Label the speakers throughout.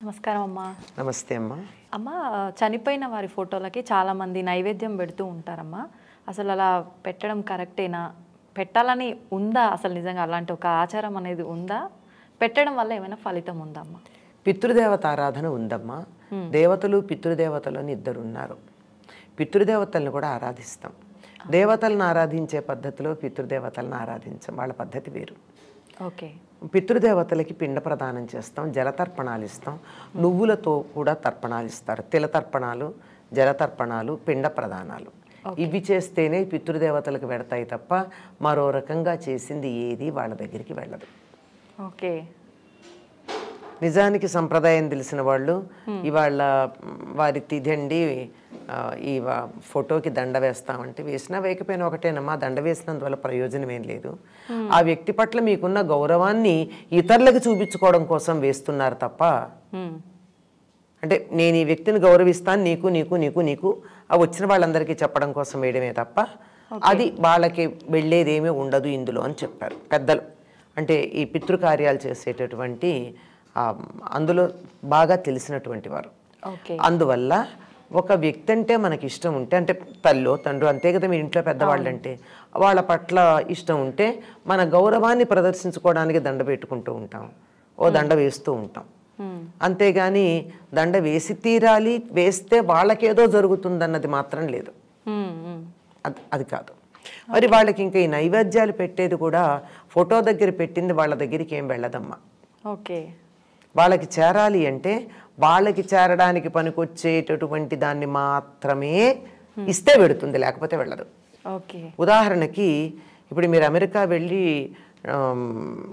Speaker 1: నమస్కారం అమ్మా.
Speaker 2: నమస్తే అమ్మా.
Speaker 1: అమ్మ, చనిపోయిన వారి ఫోటోలకి చాలామంది నైవేద్యం పెడుతూ ఉంటారమ్మా. అసలు అలా పెట్టడం కరెక్టేనా? పెట్టాలని ఉందా? అసలు నిజంగా అలాంటి ఒక ఆచారం అనేది ఉందా? పెట్టడం వల్ల ఏమైనా ఫలితం ఉందా అమ్మా?
Speaker 2: పితృదేవత ఆరాధన ఉందమ్మా. దేవతలు పితృదేవతలు అని ఇద్దరు ఉన్నారు. పితృదేవతలను కూడా ఆరాధిస్తాం. దేవతలను ఆరాధించే పద్ధతిలో పితృదేవతలను ఆరాధించాం. వాళ్ళ పద్ధతి వేరు.
Speaker 1: ఓకే.
Speaker 2: పితృదేవతలకి పిండ ప్రదానం చేస్తాం, జలతర్పణాలు ఇస్తాం. నువ్వులతో కూడా తర్పణాలు ఇస్తారు. తిలతర్పణాలు, జలతర్పణాలు, పిండ ప్రదానాలు. ఇవి చేస్తేనే పితృదేవతలకు వెడతాయి తప్ప మరో రకంగా చేసింది ఏది వాళ్ళ దగ్గరికి వెళ్ళదు.
Speaker 1: ఓకే.
Speaker 2: నిజానికి సంప్రదాయం తెలిసిన వాళ్ళు ఇవాళ వారి తిథి అండి, ఈ ఫోటోకి దండ వేస్తామంటే వేసినా వేయకపోయినా ఒకటేనమ్మా. దండ వేసినందువల్ల ప్రయోజనం ఏం లేదు. ఆ వ్యక్తి పట్ల మీకున్న గౌరవాన్ని ఇతరులకు చూపించుకోవడం కోసం వేస్తున్నారు తప్ప, అంటే నేను ఈ వ్యక్తిని గౌరవిస్తాను, నీకు నీకు నీకు నీకు ఆ వచ్చిన వాళ్ళందరికీ చెప్పడం కోసం వేయడమే తప్ప అది వాళ్ళకి వెళ్ళేదేమీ ఉండదు ఇందులో అని చెప్పారు పెద్దలు. అంటే ఈ పితృకార్యాలు చేసేటటువంటి అందులో బాగా తెలిసినటువంటి వారు. అందువల్ల ఒక వ్యక్తి అంటే మనకి ఇష్టం ఉంటే, అంటే తల్లో తండ్రి అంతే కదా, మీ ఇంట్లో పెద్దవాళ్ళు అంటే వాళ్ళ పట్ల ఇష్టం ఉంటే మన గౌరవాన్ని ప్రదర్శించుకోవడానికి దండ పెట్టుకుంటూ ఉంటాం, ఓ దండ వేస్తూ ఉంటాం. అంతేగాని దండ వేసి తీరాలి, వేస్తే వాళ్ళకేదో జరుగుతుందన్నది మాత్రం లేదు. అది కాదు. మరి వాళ్ళకి ఇంకా ఈ నైవేద్యాలు పెట్టేది కూడా ఫోటో దగ్గర పెట్టింది వాళ్ళ దగ్గరికి ఏం వెళ్ళదమ్మా.
Speaker 1: ఓకే.
Speaker 2: వాళ్ళకి చేరాలి అంటే వాళ్ళకి చేరడానికి పనికొచ్చేటటువంటి దాన్ని మాత్రమే ఇస్తే పెడుతుంది, లేకపోతే వెళ్ళదు.
Speaker 1: ఓకే.
Speaker 2: ఉదాహరణకి ఇప్పుడు మీరు అమెరికా వెళ్ళి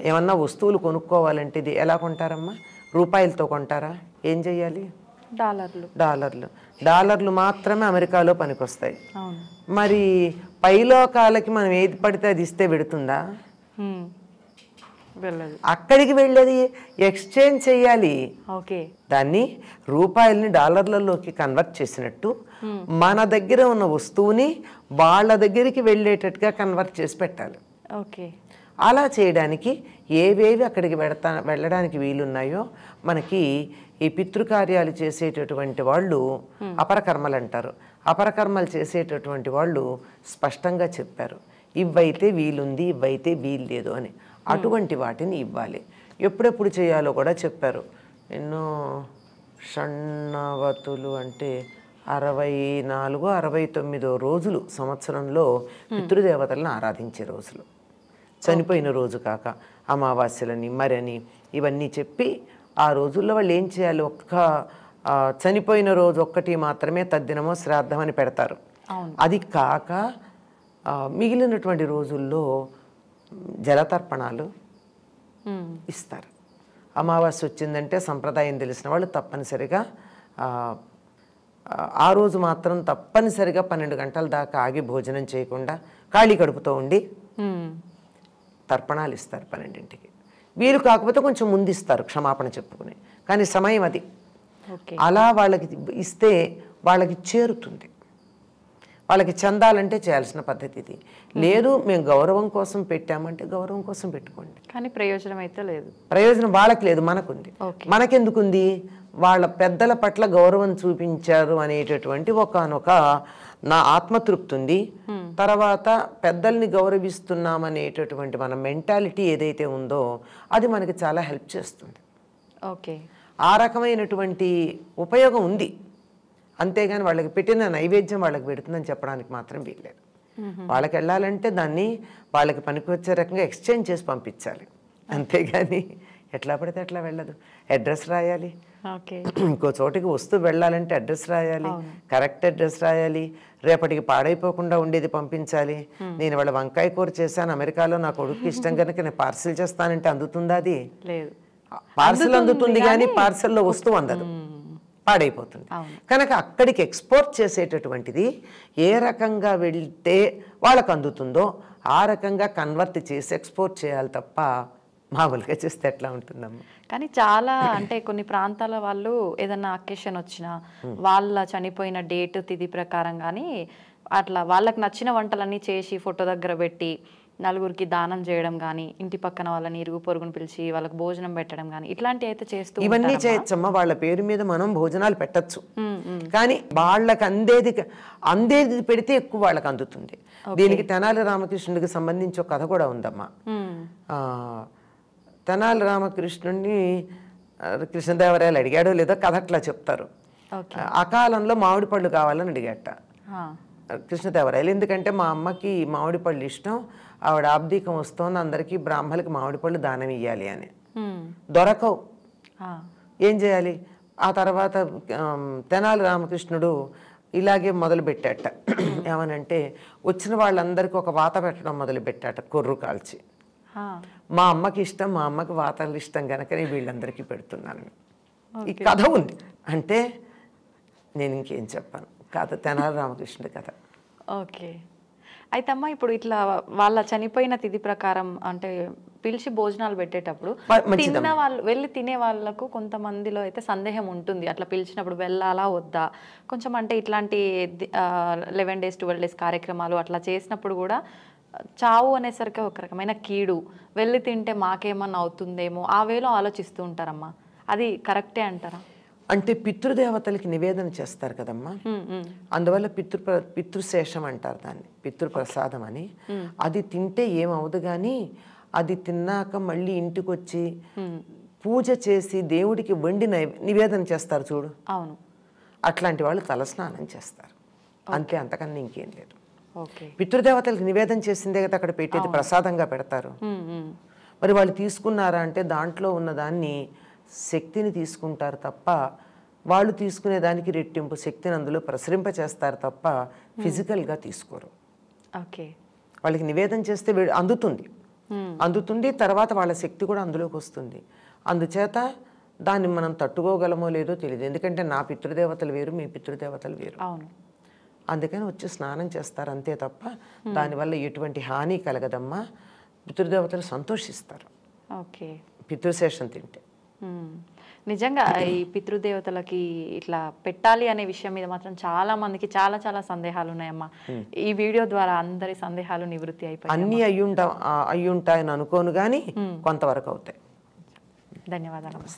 Speaker 2: ఏమన్నా వస్తువులు కొనుక్కోవాలంటే ఇది ఎలా కొంటారమ్మా? రూపాయలతో కొంటారా? ఏం చెయ్యాలి? డాలర్లు మాత్రమే అమెరికాలో పనికొస్తాయి. మరి పైలోకాలకి మనం ఏది పడితే అది ఇస్తే పెడుతుందా? అక్కడికి వెళ్ళేది ఎక్స్చేంజ్ చెయ్యాలి. దాన్ని రూపాయలని డాలర్లలోకి కన్వర్ట్ చేసినట్టు మన దగ్గర ఉన్న వస్తువుని వాళ్ళ దగ్గరికి వెళ్ళేటట్టుగా కన్వర్ట్ చేసి పెట్టాలి. అలా చేయడానికి ఏవేవి అక్కడికి వెళ్ళడానికి వీలున్నాయో మనకి ఈ పితృకార్యాలు చేసేటటువంటి వాళ్ళు అపరకర్మలు అంటారు. అపరకర్మలు చేసేటటువంటి వాళ్ళు స్పష్టంగా చెప్పారు, ఇవైతే వీలుంది, ఇవైతే వీలు లేదు అని. అటువంటి వాటిని ఇవ్వాలి. ఎప్పుడెప్పుడు చేయాలో కూడా చెప్పారు. ఎన్నో షణ్ణవతులు అంటే 64, 69 రోజులు సంవత్సరంలో పితృదేవతలను ఆరాధించే రోజులు. చనిపోయిన రోజు కాక అమావాస్యలని మరని ఇవన్నీ చెప్పి ఆ రోజుల్లో వాళ్ళు ఏం చేయాలి, చనిపోయిన రోజు ఒక్కటి మాత్రమే తద్దినమో శ్రాద్ధం అని పెడతారు. అది కాక మిగిలినటువంటి రోజుల్లో జలతర్పణాలు ఇస్తారు. అమావాస్య వచ్చిందంటే సంప్రదాయం తెలిసిన వాళ్ళు తప్పనిసరిగా ఆ రోజు మాత్రం తప్పనిసరిగా 12 గంటల దాకా ఆగి భోజనం చేయకుండా ఖాళీ కడుపుతో ఉండి తర్పణాలు ఇస్తారు 12ంటికి. వీలు కాకపోతే కొంచెం ముందు ఇస్తారు క్షమాపణ చెప్పుకుని, కానీ సమయం అది. అలా వాళ్ళకి ఇస్తే వాళ్ళకి చేరుతుంది. వాళ్ళకి చెందాలంటే చేయాల్సిన పద్ధతి ఇది. లేదు మేము గౌరవం కోసం పెట్టామంటే గౌరవం కోసం పెట్టుకోండి, కానీ ప్రయోజనం అయితే లేదు. ప్రయోజనం వాళ్ళకి లేదు, మనకుంది. మనకెందుకుంది? వాళ్ళ పెద్దల పట్ల గౌరవం చూపించారు అనేటటువంటి ఒకనొక నా ఆత్మతృప్తి ఉంది. తర్వాత పెద్దల్ని గౌరవిస్తున్నామనేటటువంటి మన మెంటాలిటీ ఏదైతే ఉందో అది మనకి చాలా హెల్ప్ చేస్తుంది. ఆ రకమైనటువంటి ఉపయోగం ఉంది. అంతేగాని వాళ్ళకి పెట్టిన నైవేద్యం వాళ్ళకి పెడుతుందని చెప్పడానికి మాత్రం వీల్లేదు. వాళ్ళకి వెళ్ళాలంటే దాన్ని వాళ్ళకి పనికొచ్చే రకంగా ఎక్స్చేంజ్ చేసి పంపించాలి, అంతేగాని ఎట్లా పడితే అట్లా వెళ్ళదు. అడ్రస్ రాయాలి, ఇంకో చోటికి వస్తూ వెళ్ళాలంటే అడ్రస్ రాయాలి, కరెక్ట్ అడ్రస్ రాయాలి, రేపటికి పాడైపోకుండా ఉండేది పంపించాలి. నేను వాళ్ళ వంకాయ కూర చేశాను అమెరికాలో, నా కొడుకు ఇష్టం కనుక నేను పార్సిల్ చేస్తానంటే అందుతుందా? అది లేదు. పార్సిల్ అందుతుంది కానీ పార్సల్లో వస్తువు అందదు, పాడైపోతుంది. కనుక అక్కడికి ఎక్స్పోర్ట్ చేసేటటువంటిది ఏ రకంగా వెళ్తే వాళ్ళకు అందుతుందో ఆ రకంగా కన్వర్ట్ చేసి ఎక్స్పోర్ట్ చేయాలి తప్ప మామూలుగా చేస్తే ఎట్లా ఉంటుందమ్మా.
Speaker 1: కానీ చాలా అంటే కొన్ని ప్రాంతాల వాళ్ళు ఏదన్నా అకేషన్ వచ్చినా వాళ్ళ చనిపోయిన డేట్ తిథి ప్రకారం కానీ అట్లా వాళ్ళకి నచ్చిన వంటలన్నీ చేసి ఫోటో దగ్గర పెట్టి నలుగురికి దానం చేయడం కానీ, ఇంటి పక్కన వాళ్ళని ఇరుగు పొరుగును పిలిచి వాళ్ళకి భోజనం పెట్టడం కానీ ఇట్లాంటివి అయితే చేస్తూ
Speaker 2: ఇవన్నీ చేయొచ్చమ్మా. వాళ్ళ పేరు మీద మనం భోజనాలు పెట్టచ్చు, కానీ వాళ్ళకి అందేది పెడితే ఎక్కువ వాళ్ళకి అందుతుంది. దీనికి తెనాలి రామకృష్ణుడికి సంబంధించి ఒక కథ కూడా ఉందమ్మా. తెనాలి రామకృష్ణుడిని కృష్ణదేవరాయలు అడిగాడో లేదో కథ అట్లా చెప్తారు. అకాలంలో మామిడి పళ్ళు కావాలని అడిగాట కృష్ణదేవరాయలు. ఎందుకంటే మా అమ్మకి మామిడి పళ్ళు ఇష్టం, ఆవిడ ఆబ్దీకం వస్తోంది, అందరికీ బ్రాహ్మణులకి మామిడి పళ్ళు దానం ఇవ్వాలి అని. దొరకవు, ఏం చేయాలి? ఆ తర్వాత తెనాలి రామకృష్ణుడు ఇలాగే మొదలుపెట్టాట. ఏమనంటే వచ్చిన వాళ్ళందరికీ ఒక వాత పెట్టడం మొదలుపెట్టాట, కొర్రు కాల్చి. మా అమ్మకి ఇష్టం, మా అమ్మకి వాతలు ఇష్టం కనుకనే వీళ్ళందరికీ పెడుతున్నాను. ఈ కథ ఉంది. అంటే నేను ఇంకేం చెప్పాను, కథ తెనాలి రామకృష్ణుడి కథ.
Speaker 1: ఓకే. అయితే అమ్మ ఇప్పుడు ఇట్లా వాళ్ళ చనిపోయిన తిథి ప్రకారం అంటే పిలిచి భోజనాలు పెట్టేటప్పుడు తిన్న వాళ్ళు వెళ్ళి తినే వాళ్ళకు కొంతమందిలో అయితే సందేహం ఉంటుంది, అట్లా పిలిచినప్పుడు వెళ్ళాలా వద్దా. కొంచెం అంటే ఇట్లాంటి 11 days 12 days కార్యక్రమాలు అట్లా చేసినప్పుడు కూడా చావు అనేసరికి ఒక రకమైన కీడు, వెళ్ళి తింటే మాకేమన్నా అవుతుందేమో ఆ వేలో ఆలోచిస్తూ ఉంటారమ్మా. అది కరెక్టే అంటారా?
Speaker 2: అంటే పితృదేవతలకి నివేదన చేస్తారు కదమ్మా, అందువల్ల పితృశేషం అంటారు దాన్ని, పితృప్రసాదం అని. అది తింటే ఏమవుదు, కానీ అది తిన్నాక మళ్ళీ ఇంటికి వచ్చి పూజ చేసి దేవుడికి వండి నివేదన చేస్తారు చూడు, అవును, అట్లాంటి వాళ్ళు తలస్నానం చేస్తారు అంతే, అంతకన్నా ఇంకేం లేదు. పితృదేవతలకు నివేదన చేసిందే కదా అక్కడ పెట్టేది, ప్రసాదంగా పెడతారు. మరి వాళ్ళు తీసుకున్నారా అంటే దాంట్లో ఉన్నదాన్ని శక్తిని తీసుకుంటారు తప్ప, వాళ్ళు తీసుకునే దానికి రెట్టింపు శక్తిని అందులో ప్రసరింప చేస్తారు తప్ప ఫిజికల్గా తీసుకోరు. ఓకే, వాళ్ళకి నివేదన చేస్తే అందుతుంది, తర్వాత వాళ్ళ శక్తి కూడా అందులోకి వస్తుంది. అందుచేత దాన్ని మనం తట్టుకోగలమో లేదో తెలియదు, ఎందుకంటే నా పితృదేవతలు వేరు, మీ పితృదేవతలు వేరు. అవును, అందుకని వచ్చి స్నానం చేస్తారు అంతే తప్ప దానివల్ల ఎటువంటి హాని కలగదమ్మా. పితృదేవతలు సంతోషిస్తారు ఓకే పితృశేషం తింటే.
Speaker 1: నిజంగా ఈ పితృదేవతలకి ఇట్లా పెట్టాలి అనే విషయం మీద మాత్రం చాలా మందికి చాలా చాలా సందేహాలు ఉన్నాయమ్మా. ఈ వీడియో ద్వారా అందరి సందేహాలు నివృత్తి అయిపోయాయి.
Speaker 2: అన్నీ అయ్యుంటాయని అనుకోను, కానీ కొంతవరకు అవుతాయి.
Speaker 1: ధన్యవాదాలు.